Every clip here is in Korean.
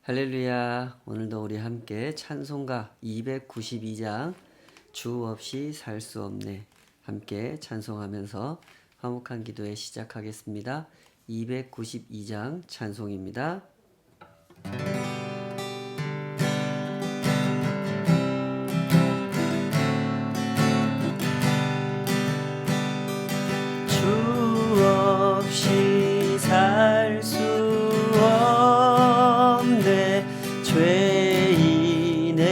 할렐루야. 오늘도 우리 함께 찬송가 292장 주 없이 살 수 없네 함께 찬송하면서 화목한 기도회 시작하겠습니다. 292장 찬송입니다. 주 없이 살 수 없네 죄인의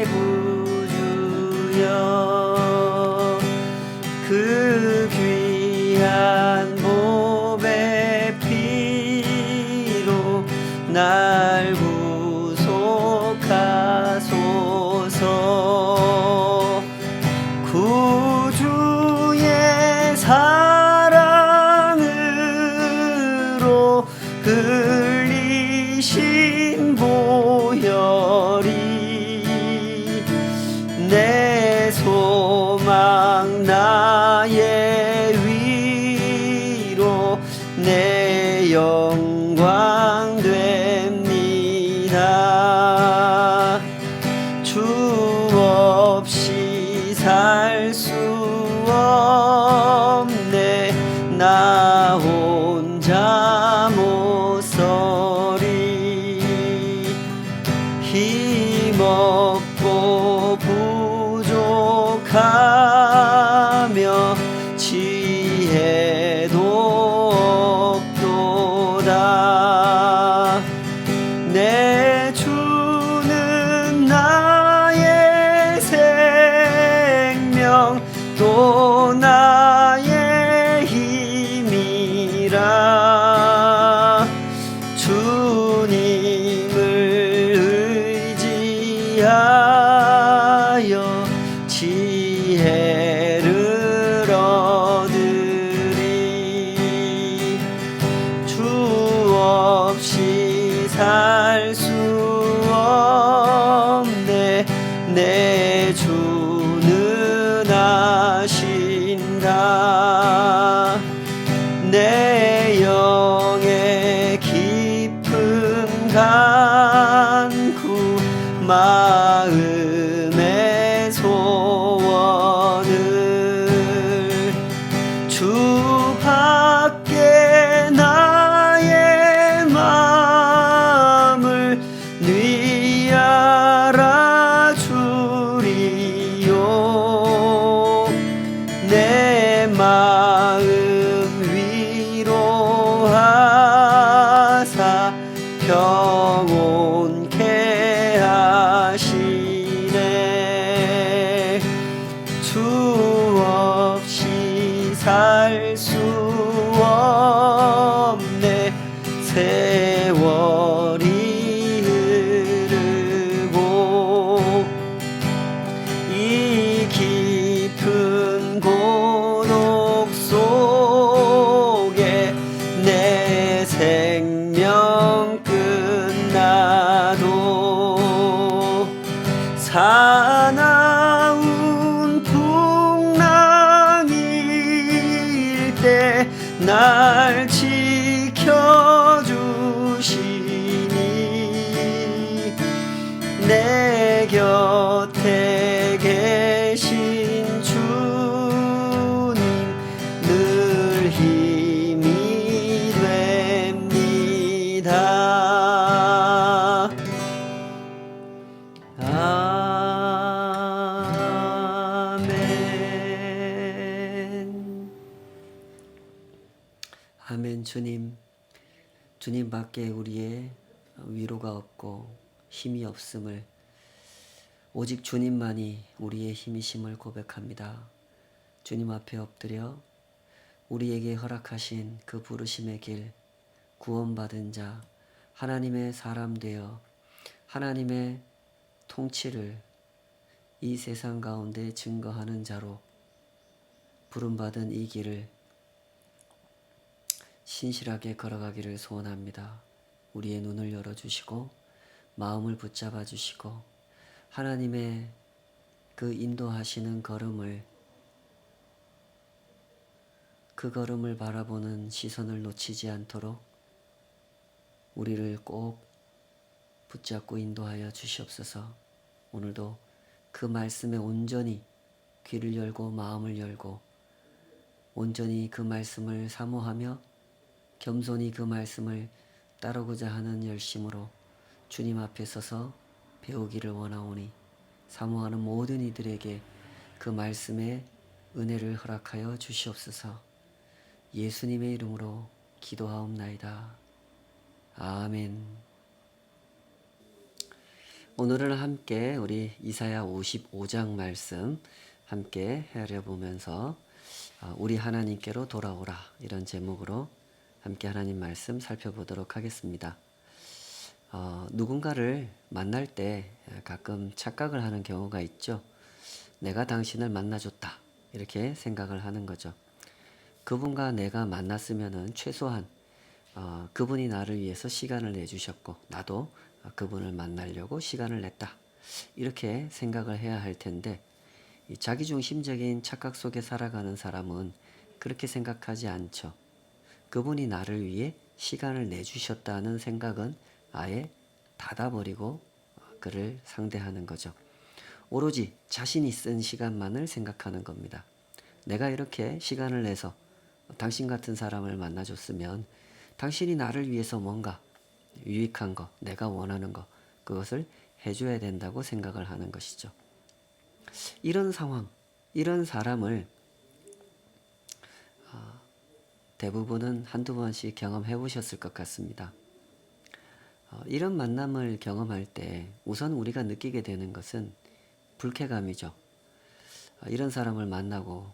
구주여 그 귀한 몸의 피로 날 구속하소서 구주의 사랑으로 흘리신 보혈이 내 소망 나의 위로 내 영광 됩니다. 주 없이 살 수 없네 나 혼자 못 서리 힘없고 부족하며 지혜도 없도다 내 주는 나의 생명 또 나의 힘이라 주님을 의지하여 지혜를 얻으리 주 없이 살 수 없네 내 주는 아신다 내 영의 깊은 간구 마음의 소원을 주 밖에 나의 마음을 네 알아주리요 내 마음 위로하사 평온케 하시네 주 없이 살 수 없네 세월이 흐르고 이 깊은 고독 속에 내 생명 끝나도 사나운 풍랑일 때 날 지켜주시니 내 곁에 계신 주님 늘 힘이 됩니다. 아멘. 아멘. 주님 밖에 우리의 위로가 없고 힘이 없음을 오직 주님만이 우리의 힘이심을 고백합니다. 주님 앞에 엎드려 우리에게 허락하신 그 부르심의 길, 구원받은 자, 하나님의 사람 되어 하나님의 통치를 이 세상 가운데 증거하는 자로 부름받은 이 길을 신실하게 걸어가기를 소원합니다. 우리의 눈을 열어주시고 마음을 붙잡아 주시고 하나님의 그 인도하시는 걸음을 그 걸음을 바라보는 시선을 놓치지 않도록 우리를 꼭 붙잡고 인도하여 주시옵소서. 오늘도 그 말씀에 온전히 귀를 열고 마음을 열고 온전히 그 말씀을 사모하며 겸손히 그 말씀을 따르고자 하는 열심으로 주님 앞에 서서 배우기를 원하오니 사모하는 모든 이들에게 그 말씀의 은혜를 허락하여 주시옵소서. 예수님의 이름으로 기도하옵나이다. 아멘. 오늘은 함께 우리 이사야 55장 말씀 함께 헤아려 보면서 우리 하나님께로 돌아오라 이런 제목으로 함께 하나님 말씀 살펴보도록 하겠습니다. 누군가를 만날 때 가끔 착각을 하는 경우가 있죠. 내가 당신을 만나줬다 이렇게 생각을 하는 거죠. 그분과 내가 만났으면은 최소한 그분이 나를 위해서 시간을 내주셨고 나도 그분을 만나려고 시간을 냈다 이렇게 생각을 해야 할 텐데 이 자기중심적인 착각 속에 살아가는 사람은 그렇게 생각하지 않죠. 그분이 나를 위해 시간을 내주셨다는 생각은 아예 닫아버리고 그를 상대하는 거죠. 오로지 자신이 쓴 시간만을 생각하는 겁니다. 내가 이렇게 시간을 내서 당신 같은 사람을 만나줬으면 당신이 나를 위해서 뭔가 유익한 거, 내가 원하는 거, 그것을 해줘야 된다고 생각을 하는 것이죠. 이런 상황, 이런 사람을 대부분은 한두 번씩 경험해 보셨을 것 같습니다. 이런 만남을 경험할 때 우선 우리가 느끼게 되는 것은 불쾌감이죠. 이런 사람을 만나고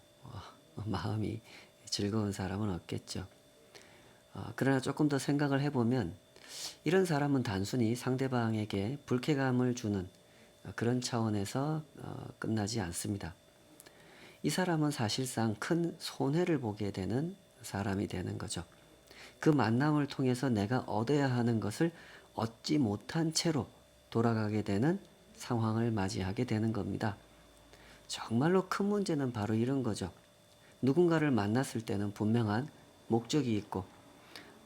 마음이 즐거운 사람은 없겠죠. 그러나 조금 더 생각을 해보면 이런 사람은 단순히 상대방에게 불쾌감을 주는 그런 차원에서 끝나지 않습니다. 이 사람은 사실상 큰 손해를 보게 되는 사람이 되는 거죠. 그 만남을 통해서 내가 얻어야 하는 것을 얻지 못한 채로 돌아가게 되는 상황을 맞이하게 되는 겁니다. 정말로 큰 문제는 바로 이런 거죠. 누군가를 만났을 때는 분명한 목적이 있고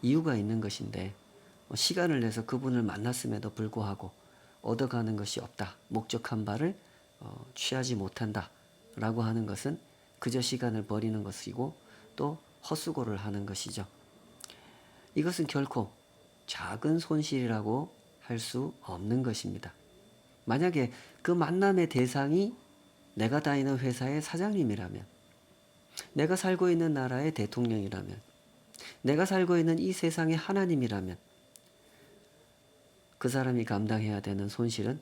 이유가 있는 것인데 시간을 내서 그분을 만났음에도 불구하고 얻어가는 것이 없다. 목적한 바를 취하지 못한다. 라고 하는 것은 그저 시간을 버리는 것이고 또 헛수고를 하는 것이죠. 이것은 결코 작은 손실이라고 할 수 없는 것입니다. 만약에 그 만남의 대상이 내가 다니는 회사의 사장님이라면, 내가 살고 있는 나라의 대통령이라면, 내가 살고 있는 이 세상의 하나님이라면 그 사람이 감당해야 되는 손실은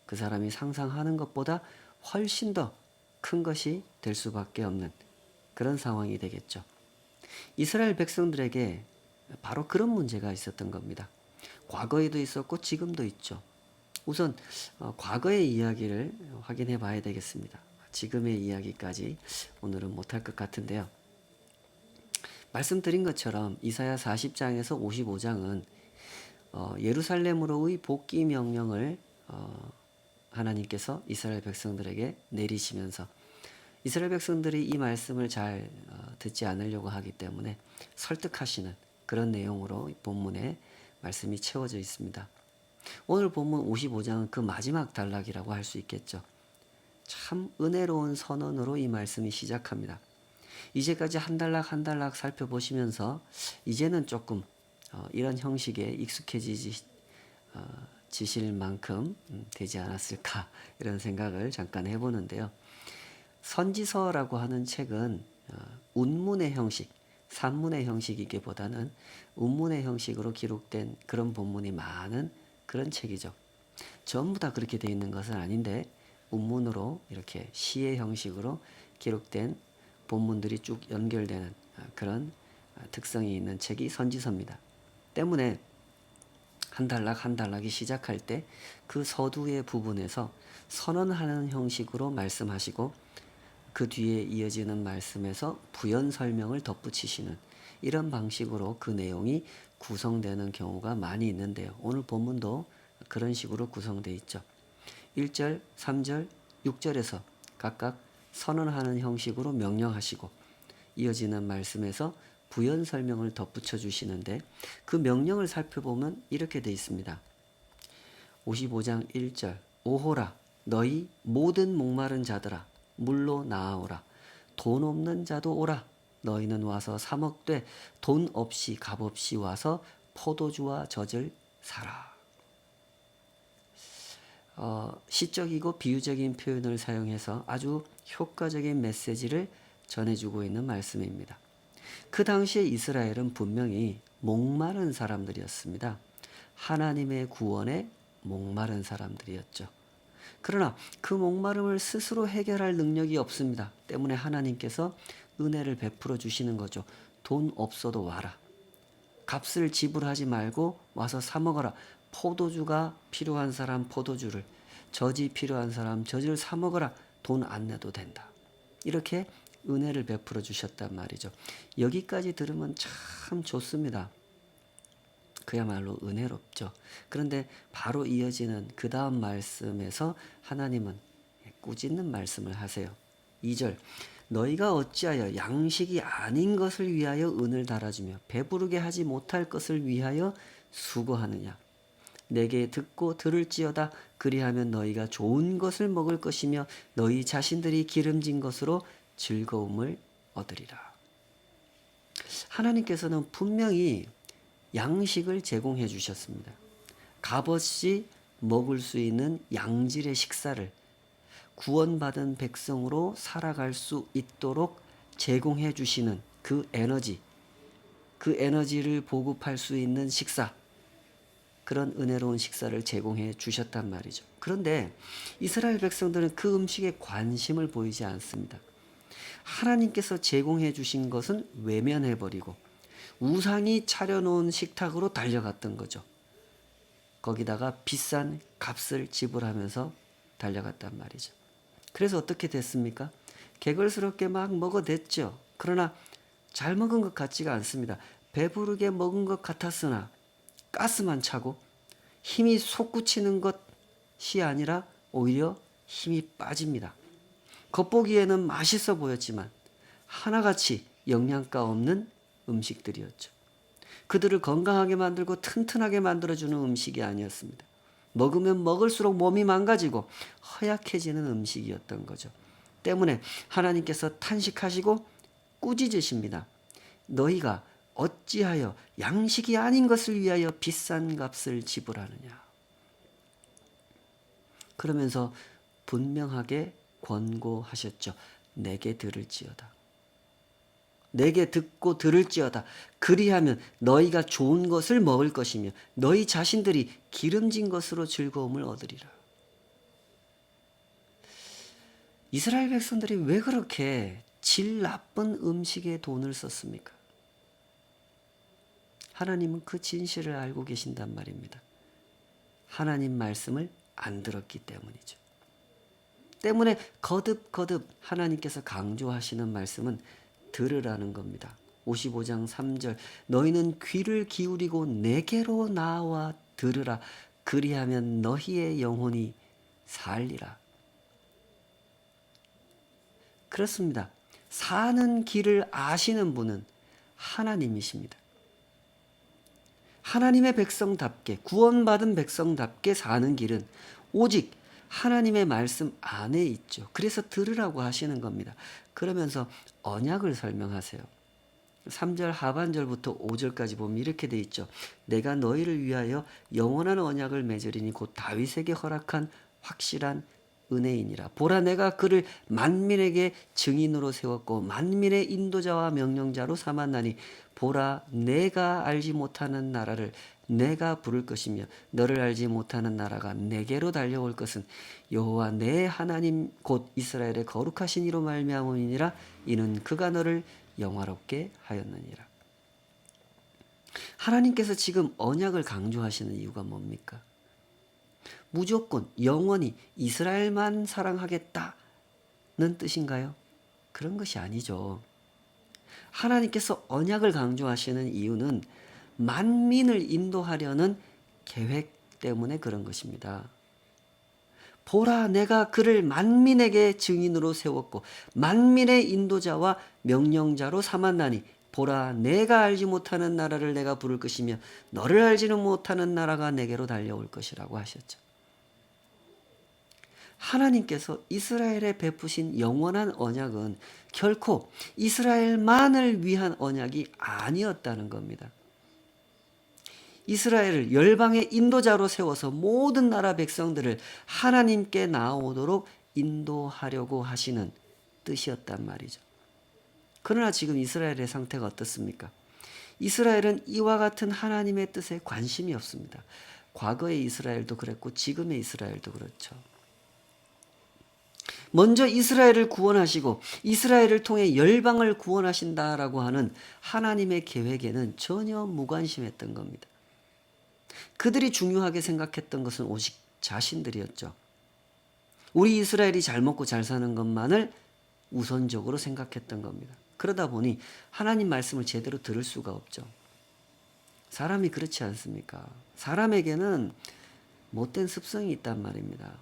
그 사람이 상상하는 것보다 훨씬 더 큰 것이 될 수밖에 없는 그런 상황이 되겠죠. 이스라엘 백성들에게 바로 그런 문제가 있었던 겁니다. 과거에도 있었고 지금도 있죠. 우선 과거의 이야기를 확인해 봐야 되겠습니다. 지금의 이야기까지 오늘은 못할 것 같은데요. 말씀드린 것처럼 이사야 40장에서 55장은 예루살렘으로의 복귀 명령을 하나님께서 이스라엘 백성들에게 내리시면서 이스라엘 백성들이 이 말씀을 잘 듣지 않으려고 하기 때문에 설득하시는 그런 내용으로 본문에 말씀이 채워져 있습니다. 오늘 본문 55장은 그 마지막 단락이라고 할 수 있겠죠. 참 은혜로운 선언으로 이 말씀이 시작합니다. 이제까지 한 단락 한 단락 살펴보시면서 이제는 조금 이런 형식에 익숙해지실 만큼 되지 않았을까 이런 생각을 잠깐 해보는데요. 선지서라고 하는 책은 운문의 형식, 산문의 형식이기보다는 운문의 형식으로 기록된 그런 본문이 많은 그런 책이죠. 전부 다 그렇게 되어 있는 것은 아닌데 운문으로 이렇게 시의 형식으로 기록된 본문들이 쭉 연결되는 그런 특성이 있는 책이 선지서입니다. 때문에 한 단락 한 단락이 시작할 때 그 서두의 부분에서 선언하는 형식으로 말씀하시고 그 뒤에 이어지는 말씀에서 부연 설명을 덧붙이시는 이런 방식으로 그 내용이 구성되는 경우가 많이 있는데요. 오늘 본문도 그런 식으로 구성되어 있죠. 1절, 3절, 6절에서 각각 선언하는 형식으로 명령하시고 이어지는 말씀에서 부연 설명을 덧붙여 주시는데 그 명령을 살펴보면 이렇게 되어 있습니다. 55장 1절 오호라 너희 모든 목마른 자들아 물로 나아오라 돈 없는 자도 오라 너희는 와서 사 먹되 돈 없이 값 없이 와서 포도주와 젖을 사라. 시적이고 비유적인 표현을 사용해서 아주 효과적인 메시지를 전해주고 있는 말씀입니다. 그 당시에 이스라엘은 분명히 목마른 사람들이었습니다. 하나님의 구원에 목마른 사람들이었죠. 그러나 그 목마름을 스스로 해결할 능력이 없습니다. 때문에 하나님께서 은혜를 베풀어 주시는 거죠. 돈 없어도 와라. 값을 지불하지 말고 와서 사 먹어라. 포도주가 필요한 사람 포도주를, 젖이 필요한 사람 젖을 사 먹어라. 돈 안 내도 된다. 이렇게 은혜를 베풀어 주셨단 말이죠. 여기까지 들으면 참 좋습니다. 그야말로 은혜롭죠. 그런데 바로 이어지는 그 다음 말씀에서 하나님은 꾸짖는 말씀을 하세요. 2절 너희가 어찌하여 양식이 아닌 것을 위하여 은을 달아주며 배부르게 하지 못할 것을 위하여 수고하느냐. 내게 듣고 들을지어다. 그리하면 너희가 좋은 것을 먹을 것이며 너희 자신들이 기름진 것으로 즐거움을 얻으리라. 하나님께서는 분명히 양식을 제공해 주셨습니다. 값없이 먹을 수 있는 양질의 식사를 구원받은 백성으로 살아갈 수 있도록 제공해 주시는 그 에너지를 보급할 수 있는 식사, 그런 은혜로운 식사를 제공해 주셨단 말이죠. 그런데 이스라엘 백성들은 그 음식에 관심을 보이지 않습니다. 하나님께서 제공해 주신 것은 외면해버리고 우상이 차려놓은 식탁으로 달려갔던 거죠. 거기다가 비싼 값을 지불하면서 달려갔단 말이죠. 그래서 어떻게 됐습니까? 개걸스럽게 막 먹어댔죠. 그러나 잘 먹은 것 같지가 않습니다. 배부르게 먹은 것 같았으나 가스만 차고 힘이 솟구치는 것이 아니라 오히려 힘이 빠집니다. 겉보기에는 맛있어 보였지만 하나같이 영양가 없는 음식들이었죠. 그들을 건강하게 만들고 튼튼하게 만들어주는 음식이 아니었습니다. 먹으면 먹을수록 몸이 망가지고 허약해지는 음식이었던 거죠. 때문에 하나님께서 탄식하시고 꾸짖으십니다. 너희가 어찌하여 양식이 아닌 것을 위하여 비싼 값을 지불하느냐. 그러면서 분명하게 권고하셨죠. 내게 들을지어다. 내게 듣고 들을지어다. 그리하면 너희가 좋은 것을 먹을 것이며 너희 자신들이 기름진 것으로 즐거움을 얻으리라. 이스라엘 백성들이 왜 그렇게 질 나쁜 음식에 돈을 썼습니까? 하나님은 그 진실을 알고 계신단 말입니다. 하나님 말씀을 안 들었기 때문이죠. 때문에 거듭거듭 하나님께서 강조하시는 말씀은 들으라는 겁니다. 55장 3절 너희는 귀를 기울이고 내게로 나와 들으라. 그리하면 너희의 영혼이 살리라. 그렇습니다. 사는 길을 아시는 분은 하나님이십니다. 하나님의 백성답게 구원받은 백성답게 사는 길은 오직 하나님의 말씀 안에 있죠. 그래서 들으라고 하시는 겁니다. 그러면서 언약을 설명하세요. 3절 하반절부터 5절까지 보면 이렇게 돼 있죠. 내가 너희를 위하여 영원한 언약을 맺으리니 곧 다윗에게 허락한 확실한 은혜이니라. 보라 내가 그를 만민에게 증인으로 세웠고 만민의 인도자와 명령자로 삼았나니 보라 내가 알지 못하는 나라를 내가 부를 것이며 너를 알지 못하는 나라가 내게로 달려올 것은 여호와 내 하나님 곧 이스라엘의 거룩하신 이로 말미암음이니라. 이는 그가 너를 영화롭게 하였느니라. 하나님께서 지금 언약을 강조하시는 이유가 뭡니까? 무조건 영원히 이스라엘만 사랑하겠다는 뜻인가요? 그런 것이 아니죠. 하나님께서 언약을 강조하시는 이유는 만민을 인도하려는 계획 때문에 그런 것입니다. 보라 내가 그를 만민에게 증인으로 세웠고 만민의 인도자와 명령자로 삼았나니 보라 내가 알지 못하는 나라를 내가 부를 것이며 너를 알지는 못하는 나라가 내게로 달려올 것이라고 하셨죠. 하나님께서 이스라엘에 베푸신 영원한 언약은 결코 이스라엘만을 위한 언약이 아니었다는 겁니다. 이스라엘을 열방의 인도자로 세워서 모든 나라 백성들을 하나님께 나오도록 인도하려고 하시는 뜻이었단 말이죠. 그러나 지금 이스라엘의 상태가 어떻습니까? 이스라엘은 이와 같은 하나님의 뜻에 관심이 없습니다. 과거의 이스라엘도 그랬고 지금의 이스라엘도 그렇죠. 먼저 이스라엘을 구원하시고 이스라엘을 통해 열방을 구원하신다라고 하는 하나님의 계획에는 전혀 무관심했던 겁니다. 그들이 중요하게 생각했던 것은 오직 자신들이었죠. 우리 이스라엘이 잘 먹고 잘 사는 것만을 우선적으로 생각했던 겁니다. 그러다 보니 하나님 말씀을 제대로 들을 수가 없죠. 사람이 그렇지 않습니까? 사람에게는 못된 습성이 있단 말입니다.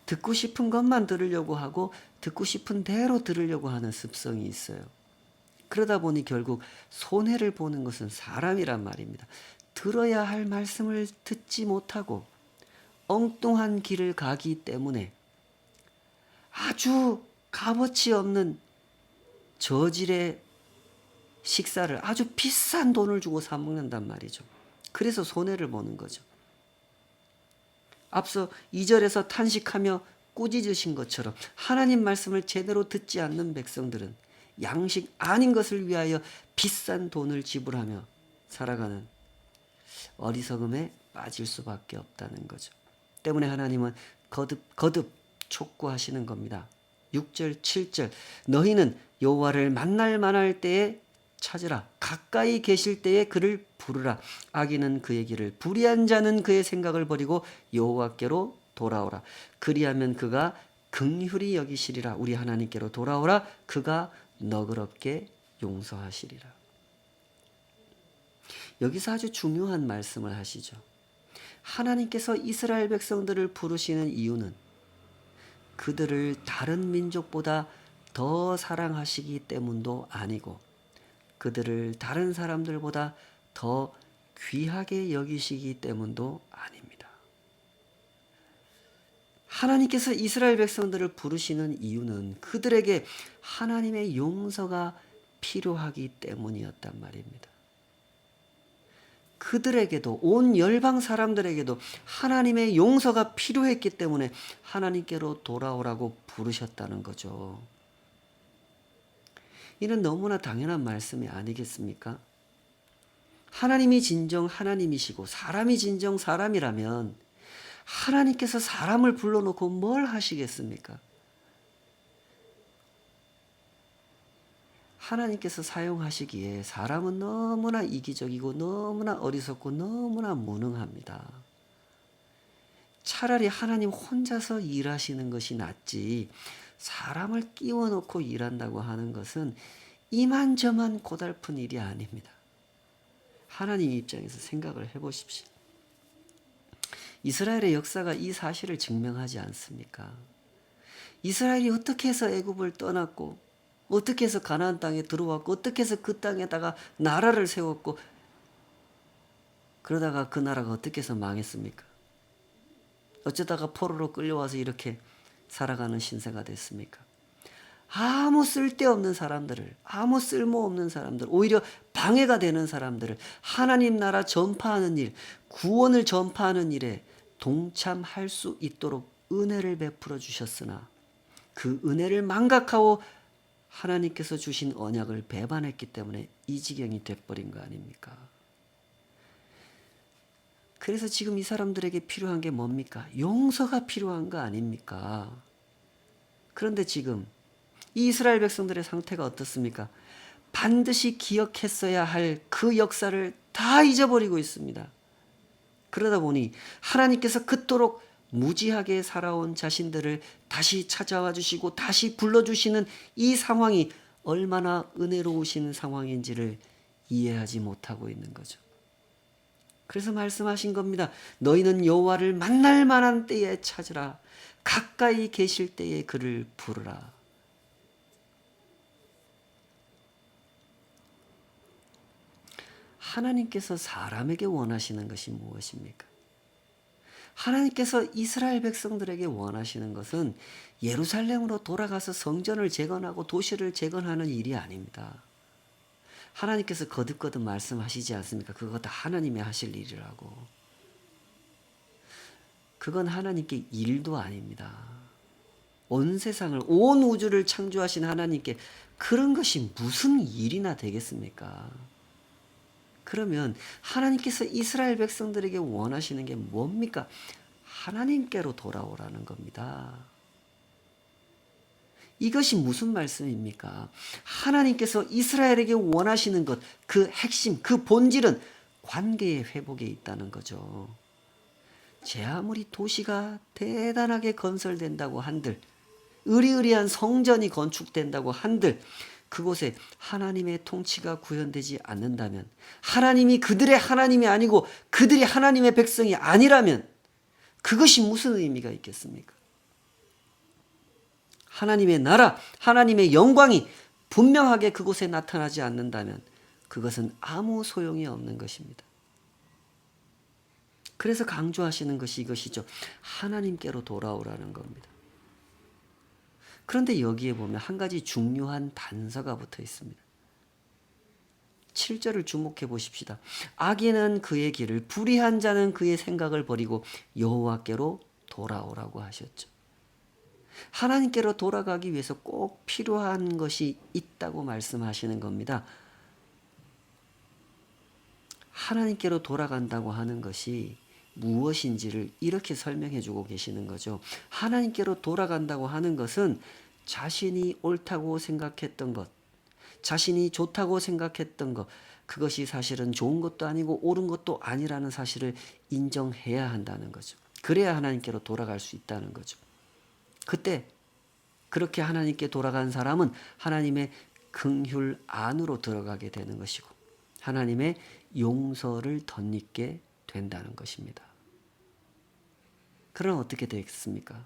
듣고 싶은 것만 들으려고 하고 듣고 싶은 대로 들으려고 하는 습성이 있어요. 그러다 보니 결국 손해를 보는 것은 사람이란 말입니다. 들어야 할 말씀을 듣지 못하고 엉뚱한 길을 가기 때문에 아주 값어치 없는 저질의 식사를 아주 비싼 돈을 주고 사 먹는단 말이죠. 그래서 손해를 보는 거죠. 앞서 2절에서 탄식하며 꾸짖으신 것처럼 하나님 말씀을 제대로 듣지 않는 백성들은 양식 아닌 것을 위하여 비싼 돈을 지불하며 살아가는 어리석음에 빠질 수밖에 없다는 거죠. 때문에 하나님은 거듭 촉구하시는 겁니다. 6절 7절 너희는 여호와를 만날 만할 때에 찾으라. 가까이 계실 때에 그를 부르라. 악인은 그의 길을 불의한 자는 그의 생각을 버리고 여호와께로 돌아오라. 그리하면 그가 긍휼히 여기시리라. 우리 하나님께로 돌아오라. 그가 너그럽게 용서하시리라. 여기서 아주 중요한 말씀을 하시죠. 하나님께서 이스라엘 백성들을 부르시는 이유는 그들을 다른 민족보다 더 사랑하시기 때문도 아니고 그들을 다른 사람들보다 더 귀하게 여기시기 때문도 아닙니다. 하나님께서 이스라엘 백성들을 부르시는 이유는 그들에게 하나님의 용서가 필요하기 때문이었단 말입니다. 그들에게도 온 열방 사람들에게도 하나님의 용서가 필요했기 때문에 하나님께로 돌아오라고 부르셨다는 거죠. 이는 너무나 당연한 말씀이 아니겠습니까? 하나님이 진정 하나님이시고 사람이 진정 사람이라면 하나님께서 사람을 불러놓고 뭘 하시겠습니까? 하나님께서 사용하시기에 사람은 너무나 이기적이고 너무나 어리석고 너무나 무능합니다. 차라리 하나님 혼자서 일하시는 것이 낫지 사람을 끼워 넣고 일한다고 하는 것은 이만저만 고달픈 일이 아닙니다. 하나님 입장에서 생각을 해보십시오. 이스라엘의 역사가 이 사실을 증명하지 않습니까? 이스라엘이 어떻게 해서 애굽을 떠났고 어떻게 해서 가나안 땅에 들어왔고 어떻게 해서 그 땅에다가 나라를 세웠고 그러다가 그 나라가 어떻게 해서 망했습니까? 어쩌다가 포로로 끌려와서 이렇게 살아가는 신세가 됐습니까? 아무 쓸데없는 사람들을 아무 쓸모없는 사람들 오히려 방해가 되는 사람들을 하나님 나라 전파하는 일 구원을 전파하는 일에 동참할 수 있도록 은혜를 베풀어 주셨으나 그 은혜를 망각하고 하나님께서 주신 언약을 배반했기 때문에 이 지경이 돼버린 거 아닙니까? 그래서 지금 이 사람들에게 필요한 게 뭡니까? 용서가 필요한 거 아닙니까? 그런데 지금 이 이스라엘 백성들의 상태가 어떻습니까? 반드시 기억했어야 할 그 역사를 다 잊어버리고 있습니다. 그러다 보니 하나님께서 그토록 무지하게 살아온 자신들을 다시 찾아와 주시고 다시 불러주시는 이 상황이 얼마나 은혜로우신 상황인지를 이해하지 못하고 있는 거죠. 그래서 말씀하신 겁니다. 너희는 여호와를 만날 만한 때에 찾으라. 가까이 계실 때에 그를 부르라. 하나님께서 사람에게 원하시는 것이 무엇입니까? 하나님께서 이스라엘 백성들에게 원하시는 것은 예루살렘으로 돌아가서 성전을 재건하고 도시를 재건하는 일이 아닙니다. 하나님께서 거듭거듭 말씀하시지 않습니까? 그거 다 하나님이 하실 일이라고. 그건 하나님께 일도 아닙니다. 온 세상을, 온 우주를 창조하신 하나님께 그런 것이 무슨 일이나 되겠습니까? 그러면 하나님께서 이스라엘 백성들에게 원하시는 게 뭡니까? 하나님께로 돌아오라는 겁니다. 이것이 무슨 말씀입니까? 하나님께서 이스라엘에게 원하시는 것, 그 핵심, 그 본질은 관계의 회복에 있다는 거죠. 제 아무리 도시가 대단하게 건설된다고 한들, 의리의리한 성전이 건축된다고 한들, 그곳에 하나님의 통치가 구현되지 않는다면, 하나님이 그들의 하나님이 아니고 그들이 하나님의 백성이 아니라면 그것이 무슨 의미가 있겠습니까? 하나님의 나라, 하나님의 영광이 분명하게 그곳에 나타나지 않는다면 그것은 아무 소용이 없는 것입니다. 그래서 강조하시는 것이 이것이죠. 하나님께로 돌아오라는 겁니다. 그런데 여기에 보면 한 가지 중요한 단서가 붙어 있습니다. 7절을 주목해 보십시다. 악인은 그의 길을, 불의한 자는 그의 생각을 버리고 여호와께로 돌아오라고 하셨죠. 하나님께로 돌아가기 위해서 꼭 필요한 것이 있다고 말씀하시는 겁니다. 하나님께로 돌아간다고 하는 것이 무엇인지를 이렇게 설명해 주고 계시는 거죠. 하나님께로 돌아간다고 하는 것은 자신이 옳다고 생각했던 것, 자신이 좋다고 생각했던 것, 그것이 사실은 좋은 것도 아니고 옳은 것도 아니라는 사실을 인정해야 한다는 거죠. 그래야 하나님께로 돌아갈 수 있다는 거죠. 그때 그렇게 하나님께 돌아간 사람은 하나님의 긍휼 안으로 들어가게 되는 것이고 하나님의 용서를 덧입게 된다는 것입니다. 그럼 어떻게 되겠습니까?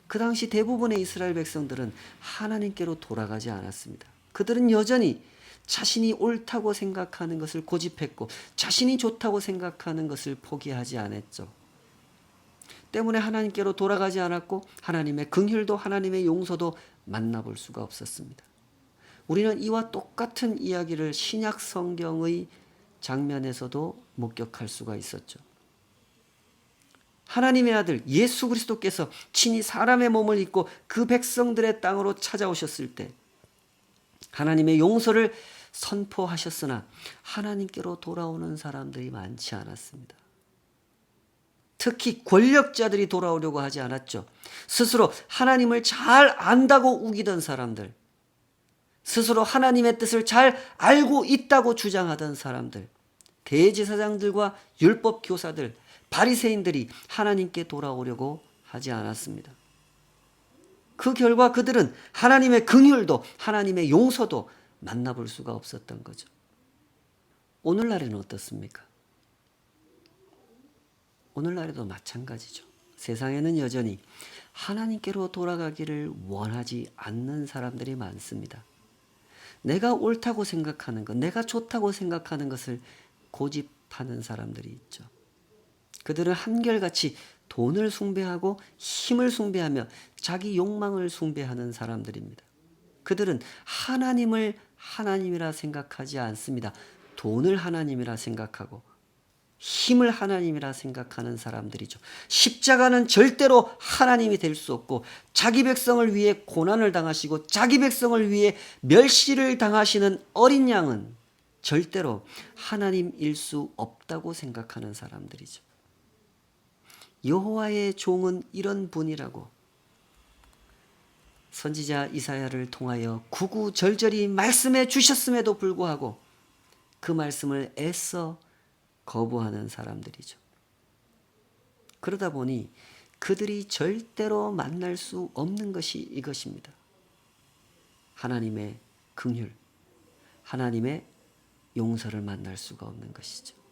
그 당시 대부분의 이스라엘 백성들은 하나님께로 돌아가지 않았습니다. 그들은 여전히 자신이 옳다고 생각하는 것을 고집했고 자신이 좋다고 생각하는 것을 포기하지 않았죠. 때문에 하나님께로 돌아가지 않았고 하나님의 긍휼도 하나님의 용서도 만나볼 수가 없었습니다. 우리는 이와 똑같은 이야기를 신약 성경의 장면에서도 목격할 수가 있었죠. 하나님의 아들 예수 그리스도께서 친히 사람의 몸을 입고 그 백성들의 땅으로 찾아오셨을 때 하나님의 용서를 선포하셨으나 하나님께로 돌아오는 사람들이 많지 않았습니다. 특히 권력자들이 돌아오려고 하지 않았죠. 스스로 하나님을 잘 안다고 우기던 사람들, 스스로 하나님의 뜻을 잘 알고 있다고 주장하던 사람들, 대제사장들과 율법 교사들, 바리새인들이 하나님께 돌아오려고 하지 않았습니다. 그 결과 그들은 하나님의 긍휼도 하나님의 용서도 만나볼 수가 없었던 거죠. 오늘날에는 어떻습니까? 오늘날에도 마찬가지죠. 세상에는 여전히 하나님께로 돌아가기를 원하지 않는 사람들이 많습니다. 내가 옳다고 생각하는 것, 내가 좋다고 생각하는 것을 고집하는 사람들이 있죠. 그들은 한결같이 돈을 숭배하고 힘을 숭배하며 자기 욕망을 숭배하는 사람들입니다. 그들은 하나님을 하나님이라 생각하지 않습니다. 돈을 하나님이라 생각하고 힘을 하나님이라 생각하는 사람들이죠. 십자가는 절대로 하나님이 될 수 없고 자기 백성을 위해 고난을 당하시고 자기 백성을 위해 멸시를 당하시는 어린 양은 절대로 하나님일 수 없다고 생각하는 사람들이죠. 여호와의 종은 이런 분이라고 선지자 이사야를 통하여 구구절절히 말씀해 주셨음에도 불구하고 그 말씀을 애써 거부하는 사람들이죠. 그러다 보니 그들이 절대로 만날 수 없는 것이 이것입니다. 하나님의 긍휼, 하나님의 용서를 만날 수가 없는 것이죠.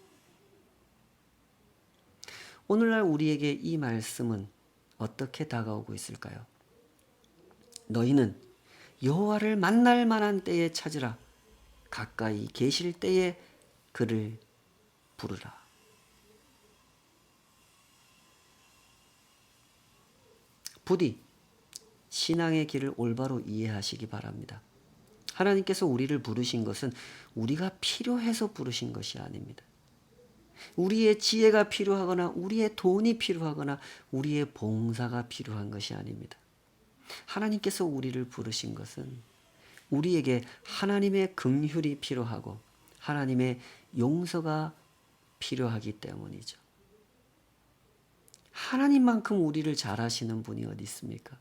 오늘날 우리에게 이 말씀은 어떻게 다가오고 있을까요? 너희는 여호와를 만날 만한 때에 찾으라. 가까이 계실 때에 그를 부르라. 부디 신앙의 길을 올바로 이해하시기 바랍니다. 하나님께서 우리를 부르신 것은 우리가 필요해서 부르신 것이 아닙니다. 우리의 지혜가 필요하거나 우리의 돈이 필요하거나 우리의 봉사가 필요한 것이 아닙니다. 하나님께서 우리를 부르신 것은 우리에게 하나님의 긍휼이 필요하고 하나님의 용서가 필요하기 때문이죠. 하나님만큼 우리를 잘 아시는 분이 어디 있습니까?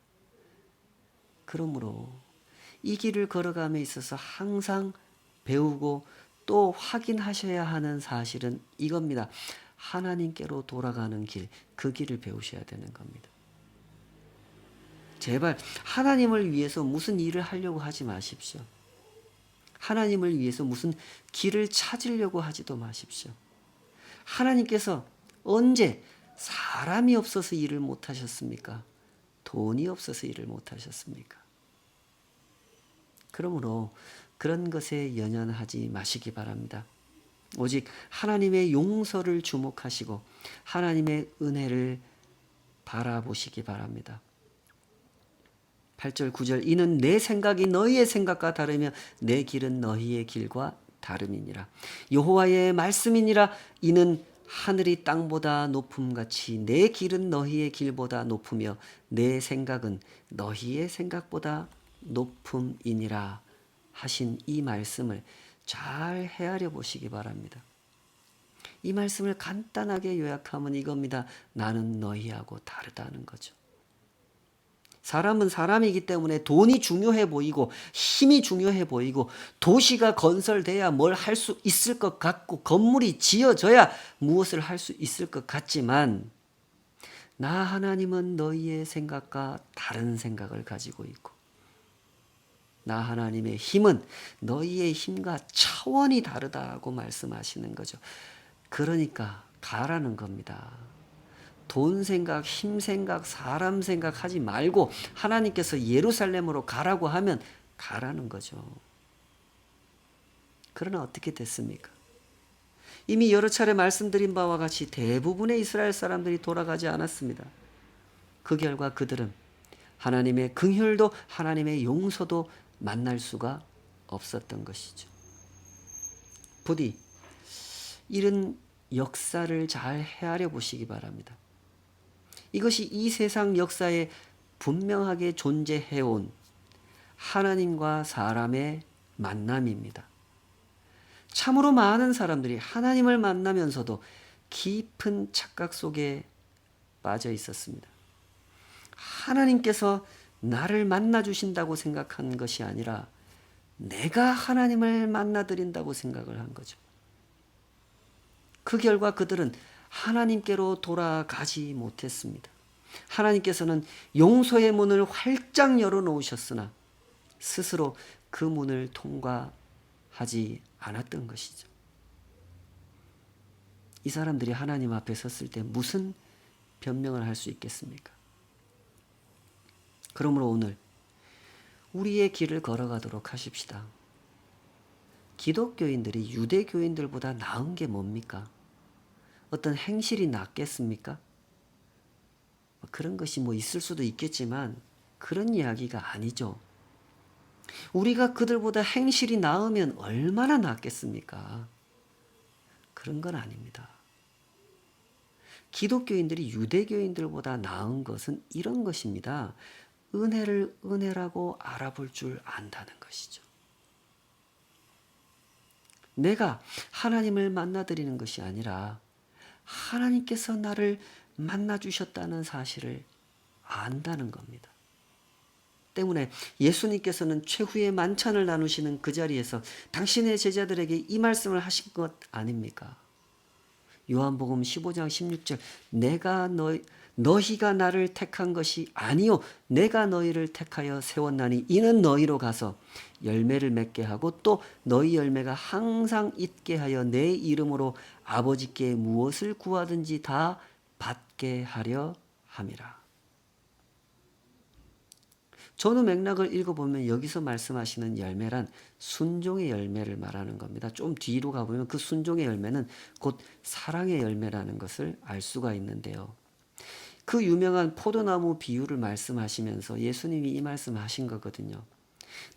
그러므로 이 길을 걸어감에 있어서 항상 배우고 또 확인하셔야 하는 사실은 이겁니다. 하나님께로 돌아가는 길, 그 길을 배우셔야 되는 겁니다. 제발 하나님을 위해서 무슨 일을 하려고 하지 마십시오. 하나님을 위해서 무슨 길을 찾으려고 하지도 마십시오. 하나님께서 언제 사람이 없어서 일을 못하셨습니까? 돈이 없어서 일을 못하셨습니까? 그러므로 그런 것에 연연하지 마시기 바랍니다. 오직 하나님의 용서를 주목하시고 하나님의 은혜를 바라보시기 바랍니다. 8절 9절 이는 내 생각이 너희의 생각과 다르며 내 길은 너희의 길과 다름이니라. 여호와의 말씀이니라. 이는 하늘이 땅보다 높음같이 내 길은 너희의 길보다 높으며 내 생각은 너희의 생각보다 높음이니라 하신 이 말씀을 잘 헤아려 보시기 바랍니다. 이 말씀을 간단하게 요약하면 이겁니다. 나는 너희하고 다르다는 거죠. 사람은 사람이기 때문에 돈이 중요해 보이고 힘이 중요해 보이고 도시가 건설돼야 뭘 할 수 있을 것 같고 건물이 지어져야 무엇을 할 수 있을 것 같지만 나 하나님은 너희의 생각과 다른 생각을 가지고 있고 나 하나님의 힘은 너희의 힘과 차원이 다르다고 말씀하시는 거죠. 그러니까 가라는 겁니다. 돈 생각, 힘 생각, 사람 생각 하지 말고 하나님께서 예루살렘으로 가라고 하면 가라는 거죠. 그러나 어떻게 됐습니까? 이미 여러 차례 말씀드린 바와 같이 대부분의 이스라엘 사람들이 돌아가지 않았습니다. 그 결과 그들은 하나님의 긍휼도 하나님의 용서도 만날 수가 없었던 것이죠. 부디 이런 역사를 잘 헤아려 보시기 바랍니다. 이것이 이 세상 역사에 분명하게 존재해온 하나님과 사람의 만남입니다. 참으로 많은 사람들이 하나님을 만나면서도 깊은 착각 속에 빠져 있었습니다. 하나님께서 나를 만나 주신다고 생각한 것이 아니라 내가 하나님을 만나 드린다고 생각을 한 거죠. 그 결과 그들은 하나님께로 돌아가지 못했습니다. 하나님께서는 용서의 문을 활짝 열어놓으셨으나 스스로 그 문을 통과하지 않았던 것이죠. 이 사람들이 하나님 앞에 섰을 때 무슨 변명을 할 수 있겠습니까? 그러므로 오늘 우리의 길을 걸어가도록 하십시다. 기독교인들이 유대교인들보다 나은 게 뭡니까? 어떤 행실이 낫겠습니까? 그런 것이 있을 수도 있겠지만 그런 이야기가 아니죠. 우리가 그들보다 행실이 나으면 얼마나 낫겠습니까? 그런 건 아닙니다. 기독교인들이 유대교인들보다 나은 것은 이런 것입니다. 은혜를 은혜라고 알아볼 줄 안다는 것이죠. 내가 하나님을 만나드리는 것이 아니라 하나님께서 나를 만나주셨다는 사실을 안다는 겁니다. 때문에 예수님께서는 최후의 만찬을 나누시는 그 자리에서 당신의 제자들에게 이 말씀을 하신 것 아닙니까? 요한복음 15장 16절 너희가 나를 택한 것이 아니요 내가 너희를 택하여 세웠나니 이는 너희로 가서 열매를 맺게 하고 또 너희 열매가 항상 있게 하여 내 이름으로 아버지께 무엇을 구하든지 다 받게 하려 함이라. 전후 맥락을 읽어보면 여기서 말씀하시는 열매란 순종의 열매를 말하는 겁니다. 좀 뒤로 가보면 그 순종의 열매는 곧 사랑의 열매라는 것을 알 수가 있는데요. 그 유명한 포도나무 비유를 말씀하시면서 예수님이 이 말씀을 하신 거거든요.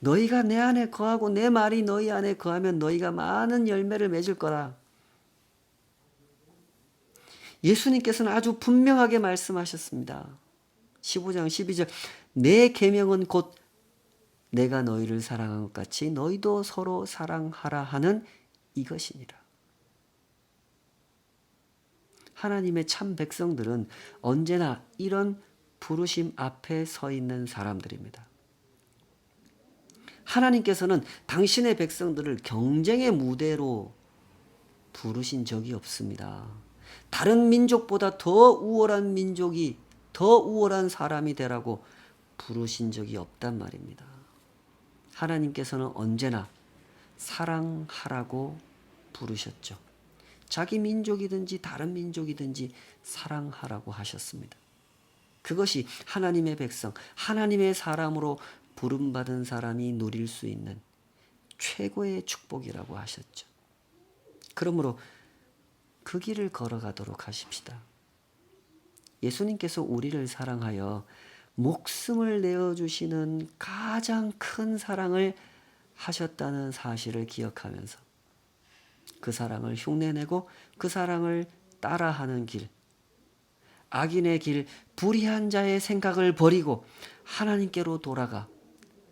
너희가 내 안에 거하고 내 말이 너희 안에 거하면 너희가 많은 열매를 맺을 거라. 예수님께서는 아주 분명하게 말씀하셨습니다. 15장 12절 내 계명은 곧 내가 너희를 사랑한 것 같이 너희도 서로 사랑하라 하는 이것이니라. 하나님의 참 백성들은 언제나 이런 부르심 앞에 서 있는 사람들입니다. 하나님께서는 당신의 백성들을 경쟁의 무대로 부르신 적이 없습니다. 다른 민족보다 더 우월한 민족이, 더 우월한 사람이 되라고 부르신 적이 없단 말입니다. 하나님께서는 언제나 사랑하라고 부르셨죠. 자기 민족이든지 다른 민족이든지 사랑하라고 하셨습니다. 그것이 하나님의 백성, 하나님의 사람으로 부름받은 사람이 누릴 수 있는 최고의 축복이라고 하셨죠. 그러므로 그 길을 걸어가도록 하십시다. 예수님께서 우리를 사랑하여 목숨을 내어주시는 가장 큰 사랑을 하셨다는 사실을 기억하면서 그 사랑을 흉내내고 그 사랑을 따라하는 길, 악인의 길, 불의한 자의 생각을 버리고 하나님께로 돌아가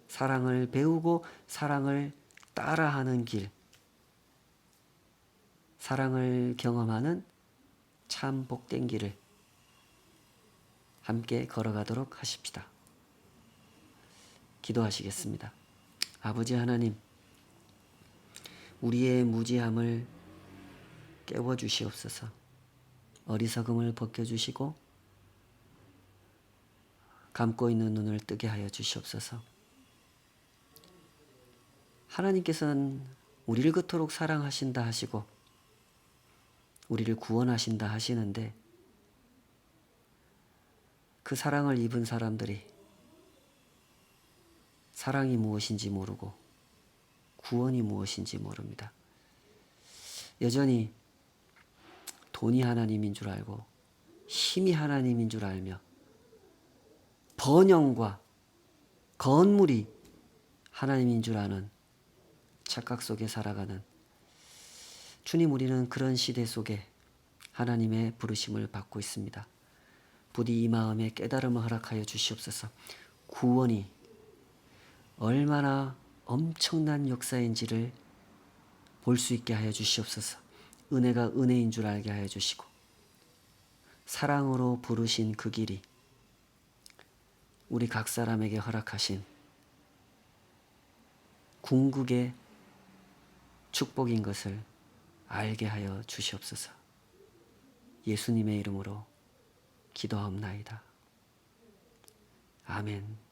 사랑을 배우고 사랑을 따라하는 길, 사랑을 경험하는 참 복된 길을 함께 걸어가도록 하십시다. 기도하시겠습니다. 아버지 하나님, 우리의 무지함을 깨워주시옵소서. 어리석음을 벗겨주시고 감고 있는 눈을 뜨게 하여 주시옵소서. 하나님께서는 우리를 그토록 사랑하신다 하시고 우리를 구원하신다 하시는데 그 사랑을 입은 사람들이 사랑이 무엇인지 모르고 구원이 무엇인지 모릅니다. 여전히 돈이 하나님인 줄 알고 힘이 하나님인 줄 알며 번영과 건물이 하나님인 줄 아는 착각 속에 살아가는 주님, 우리는 그런 시대 속에 하나님의 부르심을 받고 있습니다. 부디 이 마음에 깨달음을 허락하여 주시옵소서. 구원이 얼마나 엄청난 역사인지를 볼 수 있게 하여 주시옵소서. 은혜가 은혜인 줄 알게 하여 주시고 사랑으로 부르신 그 길이 우리 각 사람에게 허락하신 궁극의 축복인 것을 알게 하여 주시옵소서. 예수님의 이름으로 기도하옵나이다. 아멘.